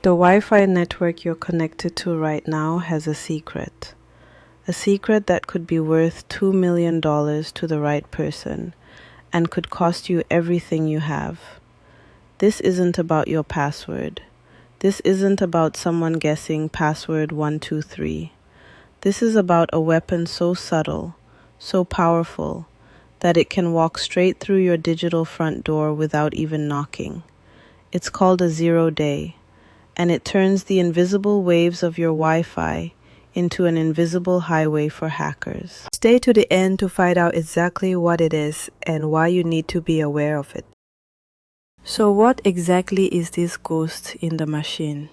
The Wi-Fi network you're connected to right now has a secret that could be worth $2 million to the right person and could cost you everything you have. This isn't about your password. This isn't about someone guessing password 123. This is about a weapon so subtle, so powerful, that it can walk straight through your digital front door without even knocking. It's called a 0-day, and it turns the invisible waves of your Wi-Fi into an invisible highway for hackers. Stay to the end to find out exactly what it is and why you need to be aware of it. So what exactly is this ghost in the machine?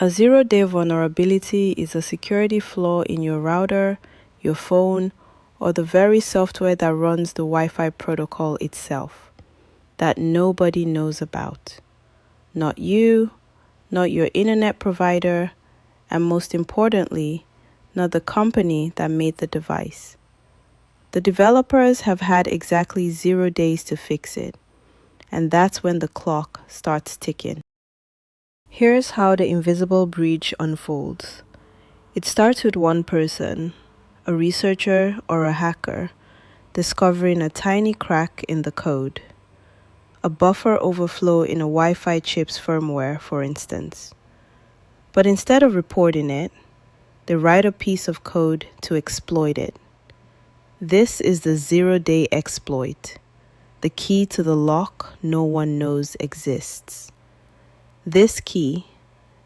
A 0-day vulnerability is a security flaw in your router, your phone, or the very software that runs the Wi-Fi protocol itself, that nobody knows about. Not you, not your internet provider, and most importantly, not the company that made the device. The developers have had exactly 0 days to fix it, and that's when the clock starts ticking. Here's how the invisible breach unfolds. It starts with one person, a researcher or a hacker, discovering a tiny crack in the code. A buffer overflow in a Wi-Fi chip's firmware, for instance. But instead of reporting it, they write a piece of code to exploit it. This is the 0-day exploit, the key to the lock no one knows exists. This key,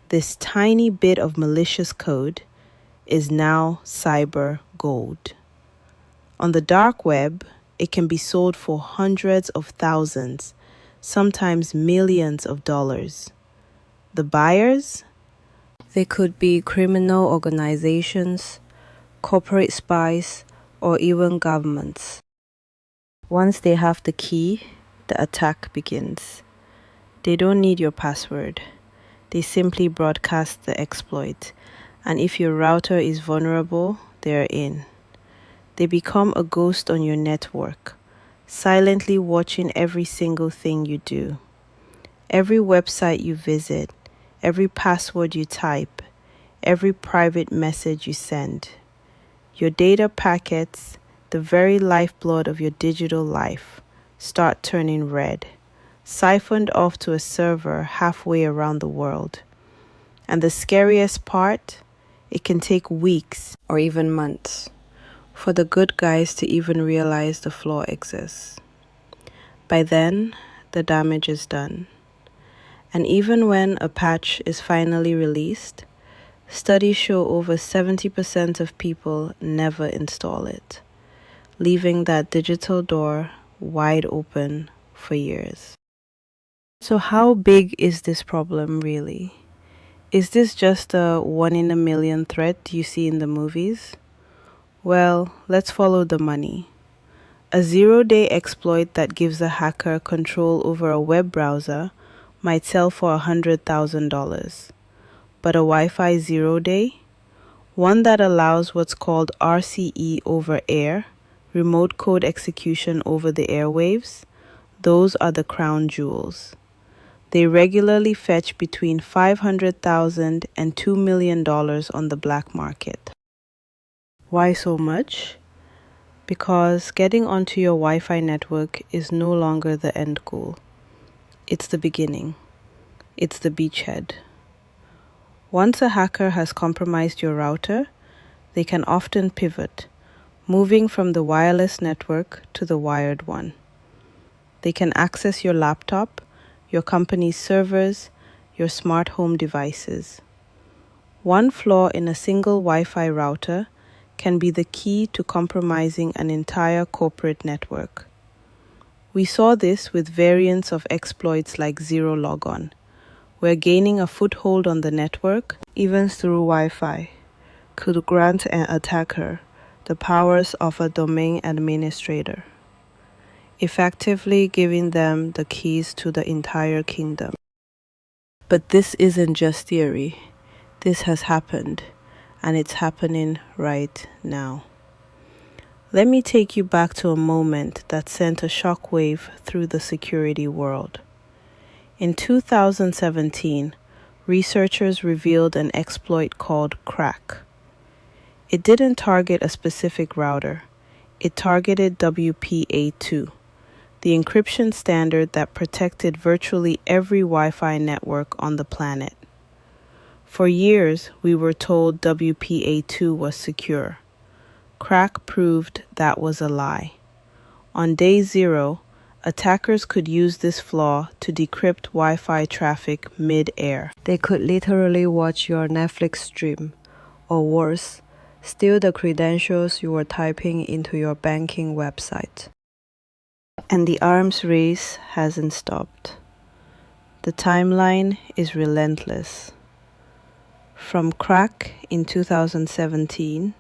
this tiny bit of malicious code, is now cyber gold. On the dark web, it can be sold for hundreds of thousands, sometimes millions of dollars. The buyers? They could be criminal organizations, corporate spies, or even governments. Once they have the key, the attack begins. They don't need your password. They simply broadcast the exploit, and if your router is vulnerable, they're in. They become a ghost on your network, silently watching every single thing you do. Every website you visit, every password you type, every private message you send. Your data packets, the very lifeblood of your digital life, start turning red, siphoned off to a server halfway around the world. And the scariest part, it can take weeks or even months for the good guys to even realize the flaw exists. By then, the damage is done. And even when a patch is finally released, studies show over 70% of people never install it, leaving that digital door wide open for years. So how big is this problem really? Is this just a 1 in a million threat you see in the movies? Well, let's follow the money. A 0-day exploit that gives a hacker control over a web browser might sell for $100,000. But a Wi-Fi 0-day? One that allows what's called RCE over air, remote code execution over the airwaves, those are the crown jewels. They regularly fetch between $500,000 and $2 million on the black market. Why so much? Because getting onto your Wi-Fi network is no longer the end goal. It's the beginning. It's the beachhead. Once a hacker has compromised your router, they can often pivot, moving from the wireless network to the wired one. They can access your laptop, your company's servers, your smart home devices. One flaw in a single Wi-Fi router can be the key to compromising an entire corporate network. We saw this with variants of exploits like Zero Logon, where gaining a foothold on the network, even through Wi-Fi, could grant an attacker the powers of a domain administrator, effectively giving them the keys to the entire kingdom. But this isn't just theory. This has happened, and it's happening right now. Let me take you back to a moment that sent a shockwave through the security world. In 2017, researchers revealed an exploit called crack. It didn't target a specific router. It targeted WPA2, the encryption standard that protected virtually every Wi-Fi network on the planet. For years, we were told WPA2 was secure. Crack proved that was a lie. On day 0, attackers could use this flaw to decrypt Wi-Fi traffic mid-air. They could literally watch your Netflix stream, or worse, steal the credentials you were typing into your banking website. And the arms race hasn't stopped. The timeline is relentless. From crack in 2017,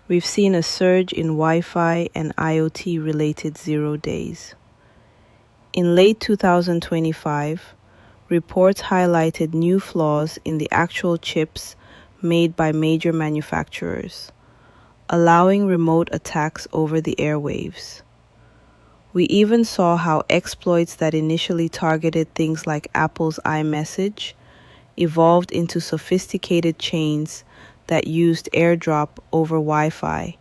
we've seen a surge in Wi-Fi and IoT-related 0 days. In late 2025, reports highlighted new flaws in the actual chips made by major manufacturers, allowing remote attacks over the airwaves. We even saw how exploits that initially targeted things like Apple's iMessage evolved into sophisticated chains that used airdrop over Wi-Fi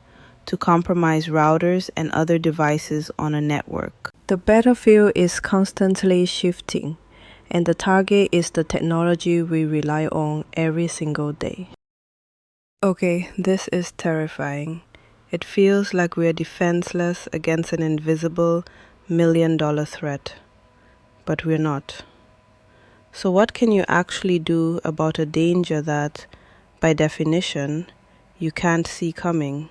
to compromise routers and other devices on a network. The battlefield is constantly shifting, and the target is the technology we rely on every single day. Okay, this is terrifying. It feels like we're defenseless against an invisible million-dollar threat, but we're not. So what can you actually do about a danger that, by definition, you can't see coming?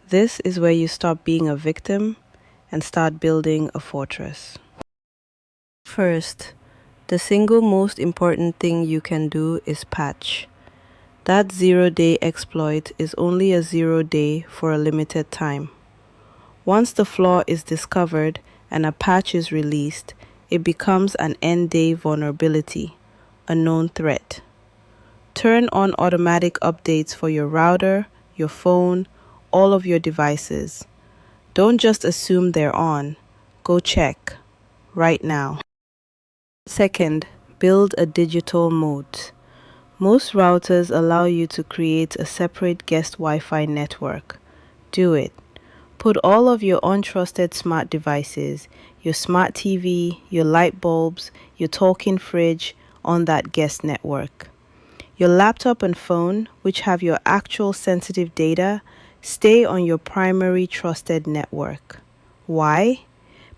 This is where you stop being a victim and start building a fortress. First, the single most important thing you can do is patch. That 0-day exploit is only a 0 day for a limited time. Once the flaw is discovered and a patch is released, it becomes an end-day vulnerability, a known threat. Turn on automatic updates for your router, your phone, all of your devices. Don't just assume they're on. Go check right now. Second, build a digital moat. Most routers allow you to create a separate guest Wi-Fi network. Do it. Put all of your untrusted smart devices, your smart TV, your light bulbs, your talking fridge on that guest network. Your laptop and phone, which have your actual sensitive data, stay on your primary trusted network. Why?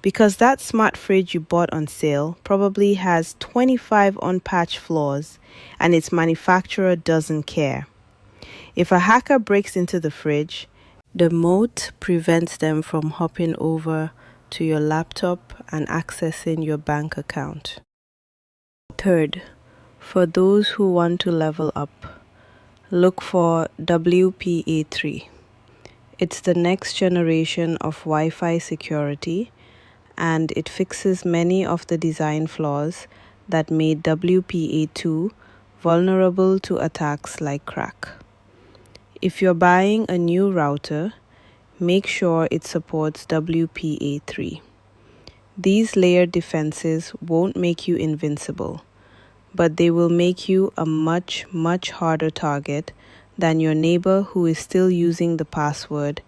Because that smart fridge you bought on sale probably has 25 unpatched flaws, and its manufacturer doesn't care. If a hacker breaks into the fridge, the moat prevents them from hopping over to your laptop and accessing your bank account. Third, for those who want to level up, look for WPA3. It's the next generation of Wi-Fi security, and it fixes many of the design flaws that made WPA2 vulnerable to attacks like crack. If you're buying a new router, make sure it supports WPA3. These layered defenses won't make you invincible, but they will make you a much harder target than your neighbor who is still using the password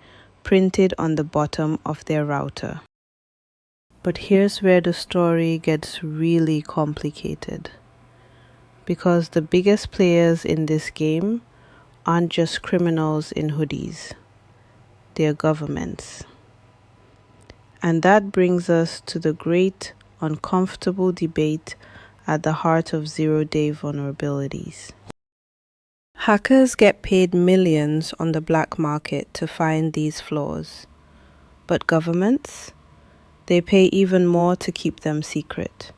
printed on the bottom of their router. But here's where the story gets really complicated. Because the biggest players in this game aren't just criminals in hoodies. They're governments. And that brings us to the great, uncomfortable debate at the heart of 0-day vulnerabilities. Hackers get paid millions on the black market to find these flaws. But governments? They pay even more to keep them secret.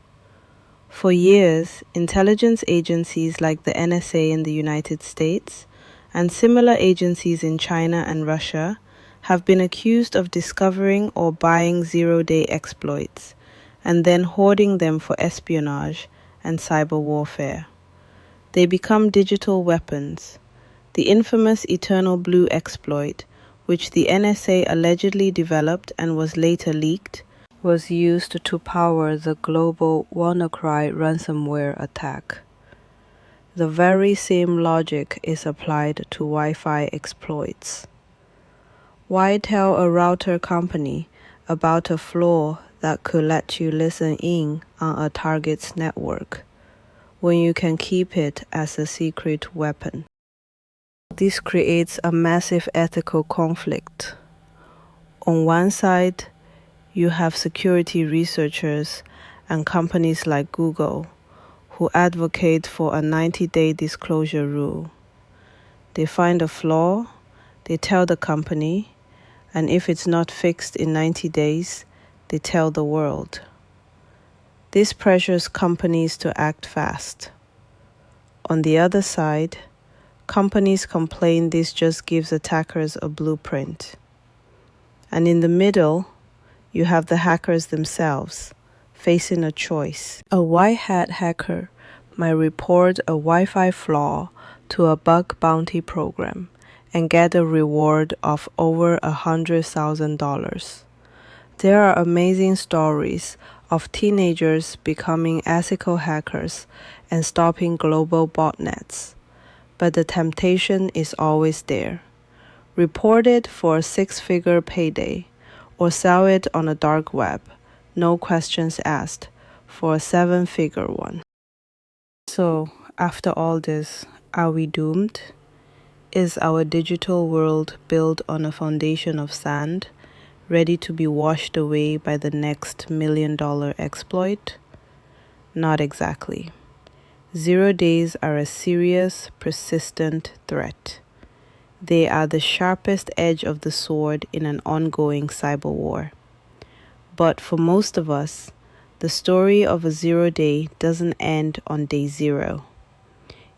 For years, intelligence agencies like the NSA in the United States and similar agencies in China and Russia have been accused of discovering or buying 0-day exploits and then hoarding them for espionage and cyber warfare. They become digital weapons. The infamous Eternal Blue exploit, which the NSA allegedly developed and was later leaked, was used to power the global WannaCry ransomware attack. The very same logic is applied to Wi-Fi exploits. Why tell a router company about a flaw that could let you listen in on a target's network when you can keep it as a secret weapon? This creates a massive ethical conflict. On one side, you have security researchers and companies like Google who advocate for a 90-day disclosure rule. They find a flaw, they tell the company, and if it's not fixed in 90 days, they tell the world. This pressures companies to act fast. On the other side, companies complain this just gives attackers a blueprint. And in the middle, you have the hackers themselves, facing a choice. A white hat hacker might report a Wi-Fi flaw to a bug bounty program and get a reward of over $100,000. There are amazing stories of teenagers becoming ethical hackers and stopping global botnets. But the temptation is always there. Report it for a 6-figure payday, or sell it on the dark web, no questions asked, for a 7-figure one. So, after all this, are we doomed? Is our digital world built on a foundation of sand, ready to be washed away by the next $1 million exploit? Not exactly. 0 days are a serious, persistent threat. They are the sharpest edge of the sword in an ongoing cyber war. But for most of us, the story of a 0 day doesn't end on day 0.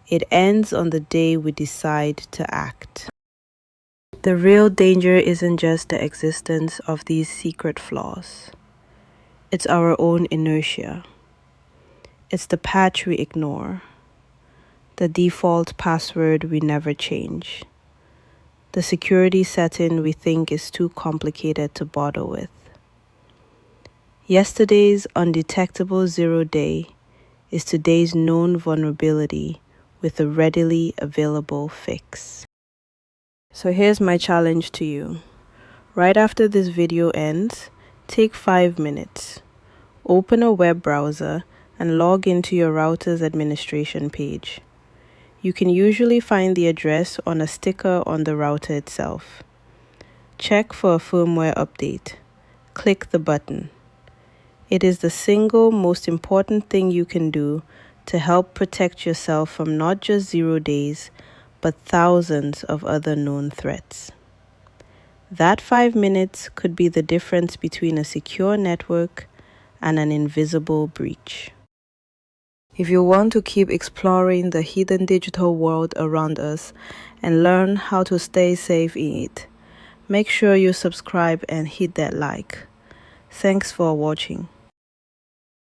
It ends on the day we decide to act. The real danger isn't just the existence of these secret flaws. It's our own inertia. It's the patch we ignore, the default password we never change, the security setting we think is too complicated to bother with. Yesterday's undetectable 0 day is today's known vulnerability with a readily available fix. So here's my challenge to you. Right after this video ends, take 5 minutes. Open a web browser and log into your router's administration page. You can usually find the address on a sticker on the router itself. Check for a firmware update. Click the button. It is the single most important thing you can do to help protect yourself from not just 0 days, but thousands of other known threats. That 5 minutes could be the difference between a secure network and an invisible breach. If you want to keep exploring the hidden digital world around us and learn how to stay safe in it, make sure you subscribe and hit that like. Thanks for watching.